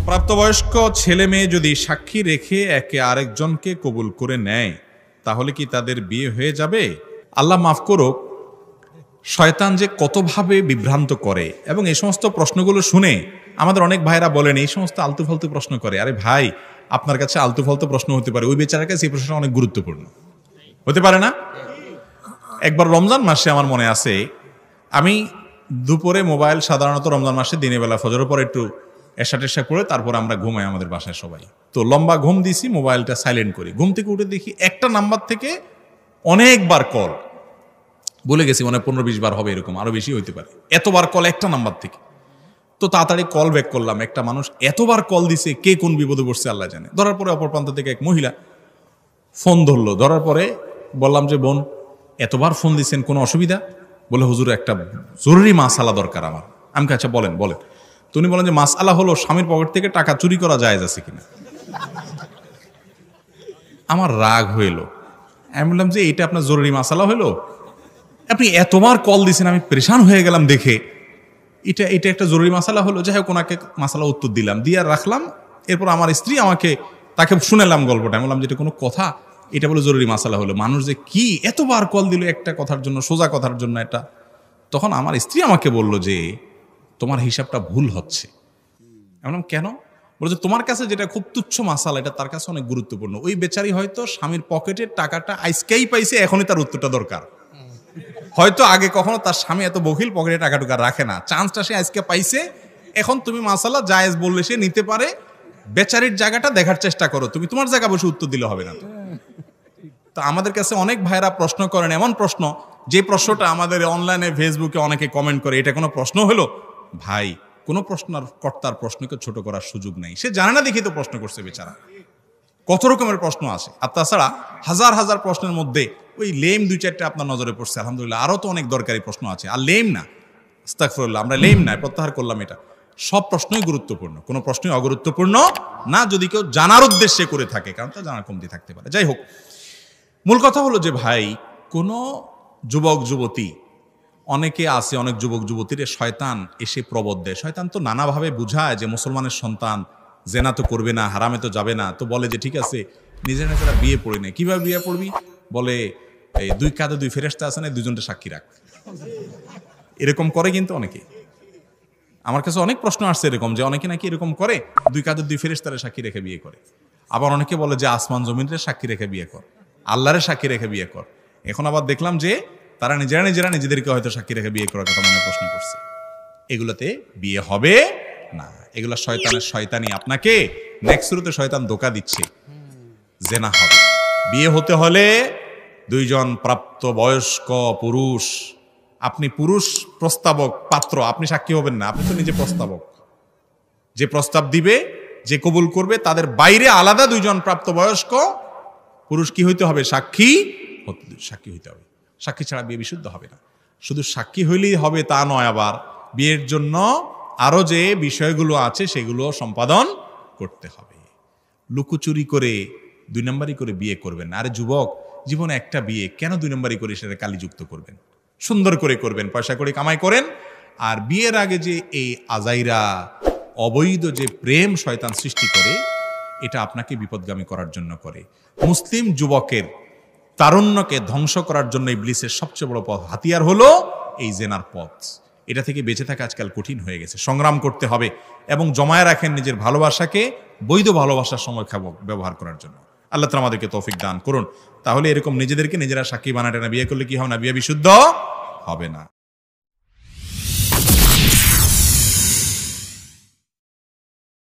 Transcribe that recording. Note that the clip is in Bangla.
প্রাপ্তবয়স্ক ছেলে মেয়ে যদি সাক্ষী রেখে একে আরেকজনকে কবুল করে নেয় তাহলে কি তাদের বিয়ে হয়ে যাবে? আল্লাহ মাফ করুক, শয়তান যে কতভাবে বিভ্রান্ত করে এবং এই সমস্ত প্রশ্নগুলো শুনে আমাদের অনেক ভাইরা বলেন এই সমস্ত আলতু ফালতু প্রশ্ন করে। আরে ভাই, আপনার কাছে আলতু ফালতু প্রশ্ন হতে পারে, ওই বেচারার কাছে এই প্রশ্নটা অনেক গুরুত্বপূর্ণ হতে পারে না? একবার রমজান মাসে আমার মনে আছে, আমি দুপুরে মোবাইল সাধারণত রমজান মাসে দিনের বেলা ফজরের পর একটু এশা টেশা করে তারপর আমরা ঘুমাই আমাদের বাসায় সবাই। তো লম্বা ঘুম দিছি, মোবাইলটা সাইলেন্ট করি। ঘুম থেকে উঠে দেখি একটা নাম্বার থেকে অনেকবার কল, বলে গেছি মানে 15-20 বার হবে, এরকম আরো বেশি হইতে পারে, এতবার কল একটা নাম্বার থেকে। তো তাড়াতাড়ি কল ব্যাক করলাম, একটা মানুষ এতবার কল দিছে, কে কোন বিপদে পড়ছে আল্লাহ জানে। ধরার পরে অপর প্রান্ত থেকে এক মহিলা ফোন ধরলো, ধরার পরে বললাম যে বোন এতবার ফোন দিচ্ছেন, কোনো অসুবিধা? বলে হুজুর একটা জরুরি মাসালা দরকার আমার। আমি আচ্ছা বলেন বলেন। তো উনি বলেন যে মাসালা হলো স্বামীর পকেট থেকে টাকা চুরি করা জায়েজ আছে কিনা। আমার রাগ হইল, আমি বললাম যে এটা আপনার জরুরি মাসালা হইলো? আপনি এতবার কল দিয়েছেন, আমি পরেশান হয়ে গেলাম দেখে। এটা একটা জরুরি মাসালা হলো? যাই হোক, ওনাকে মাসালা উত্তর দিলাম, দিয়ে রাখলাম। এরপর আমার স্ত্রী তাকে শুনেলাম গল্পটা। আমি বললাম যে এটা কোনো কথা? এটা বলে জরুরি মাসালা হলো। মানুষ যে কি এতবার কল দিল একটা কথার জন্য, সোজা কথার জন্য এটা। তখন আমার স্ত্রী আমাকে বলল যে তোমার হিসাবটা ভুল হচ্ছে। আমি বললাম কেন? বলছে তোমার কাছে যেটা খুব তুচ্ছ মাসালা, এটা তার কাছে অনেক গুরুত্বপূর্ণ। ওই বেচারি হয়তো স্বামীর পকেটের টাকাটা আজকেই পাইছে, এখনই তার উত্তরটা দরকার। হয়তো আগে কখনো তার স্বামী এত বখিল পকেটে টাকা টুকা রাখে না, চান্সটা সে আজকে পাইছে। এখন তুমি মাসালা জায়েজ বললে সে নিতে পারে। বেচারির জায়গাটা দেখার চেষ্টা করো, তুমি তোমার জায়গা বসে উত্তর দিলে হবে না। তো আমাদের কাছে অনেক ভাইরা প্রশ্ন করেন, এমন প্রশ্ন যে প্রশ্নটা আমাদের অনলাইনে ফেসবুকে অনেকে কমেন্ট করে, এটা কোনো প্রশ্ন হলো? ভাই, কোনো প্রশ্নের কর্তার প্রশ্নকে ছোট করার সুযোগ নাই। সে জানে না দেখি তো প্রশ্ন করছে বেচারা। কত রকমের প্রশ্ন আছে। আর তাছাড়া হাজার হাজার প্রশ্নের মধ্যে ওই লেম 2-4টা আপনার নজরে পড়ছে, আলহামদুলিল্লাহ। আরো তো অনেক দরকারি প্রশ্ন আছে। আর লেম না, আস্তাগফিরুল্লাহ, আমরা লেম নাই, প্রত্যাহার করলাম এটা। সব প্রশ্নই গুরুত্বপূর্ণ, কোনো প্রশ্নই অগুরুত্বপূর্ণ না যদি কেউ জানার উদ্দেশ্যে করে থাকে, কারণ তা জানার কমতি থাকতে পারে। যাই হোক, মূল কথা হলো যে ভাই, কোনো যুবক যুবতী, অনেকে আছে, অনেক যুবক যুবতীর শয়তান এসে প্রবোধ দেয়। শয়তান তো নানাভাবে বুঝায় যে মুসলমানের সন্তান জেনা তো করবে না, হারামে তো যাবে না। তো বলে যে ঠিক আছে, নিজের নিজেরা বিয়ে পড়ি না। কিভাবে বিয়ে পড়বি? বলে এই 2 কাঁধে 2 ফেরেশতা আছে না, 2জনটা সাক্ষী রাখ। এরকম করে কিন্তু অনেকে। আমার কাছে অনেক প্রশ্ন আসছে এরকম, যে অনেকে নাকি এরকম করে, 2 কাঁধে 2 ফেরেশতারে সাক্ষী রেখে বিয়ে করে। আবার অনেকে বলে যে আসমান জমিনের সাক্ষী রেখে বিয়ে কর, আল্লাহরে সাক্ষী রেখে বিয়ে কর। এখন আবার দেখলাম যে তারা নিজেরা নিজেদেরকে হয়তো সাক্ষী রেখে বিয়ে করার কথা মনে প্রশ্ন করছে। এগুলোতে বিয়ে হবে না। এগুলো শয়তানের শয়তানি। আপনাকে নেক্সট শুরুতে শয়তান ধোঁকা দিচ্ছে, জেনা হবে। বিয়ে হতে হলে 2জন প্রাপ্ত বয়স্ক পুরুষ। আপনি পুরুষ প্রস্তাবক, পাত্র, আপনি সাক্ষী হবেন না, আপনি তো নিজে প্রস্তাবক। যে প্রস্তাব দিবে, যে কবুল করবে, তাদের বাইরে আলাদা 2জন প্রাপ্তবয়স্ক পুরুষ কি হইতে হবে? সাক্ষী হইতে হবে। সাক্ষী ছাড়া বিয়ে বিশুদ্ধ হবে না। শুধু সাক্ষী হইলেই হবে তা নয়, আবার বিয়ের জন্য আরো যে বিষয়গুলো আছে সেগুলো সম্পাদন করতে হবে। লুকোচুরি করে 2 নম্বরই করে বিয়ে করবেন না। আরে যুবক, জীবনে একটা বিয়ে, কেন 2 নম্বরই করে সেটা কালিযুক্ত করবেন? সুন্দর করে করবেন, পয়সা করে কামাই করেন। আর বিয়ের আগে যে এই আজাইরা অবৈধ যে প্রেম শয়তান সৃষ্টি করে, এটা আপনাকে বিপদগামী করার জন্য করে। মুসলিম যুবকের তারুণ্যকে ধ্বংস করার জন্য ইবলিসের সবচেয়ে বড় পথ, হাতিয়ার হলো এই জেনার পথ। এটা থেকে বেঁচে থাকা আজকাল কঠিন হয়ে গেছে। সংগ্রাম করতে হবে এবং জমায়ে রাখেন নিজের ভালোবাসাকে বৈধ ভালোবাসার সময় ব্যবহার করার জন্য। আল্লাহ তাআলা আমাদেরকে তৌফিক দান করুন। তাহলে এরকম নিজেদেরকে নিজেরা সাক্ষী বানায় না বিয়ে করলে কি হবে না? বিয়ে বিশুদ্ধ হবে না।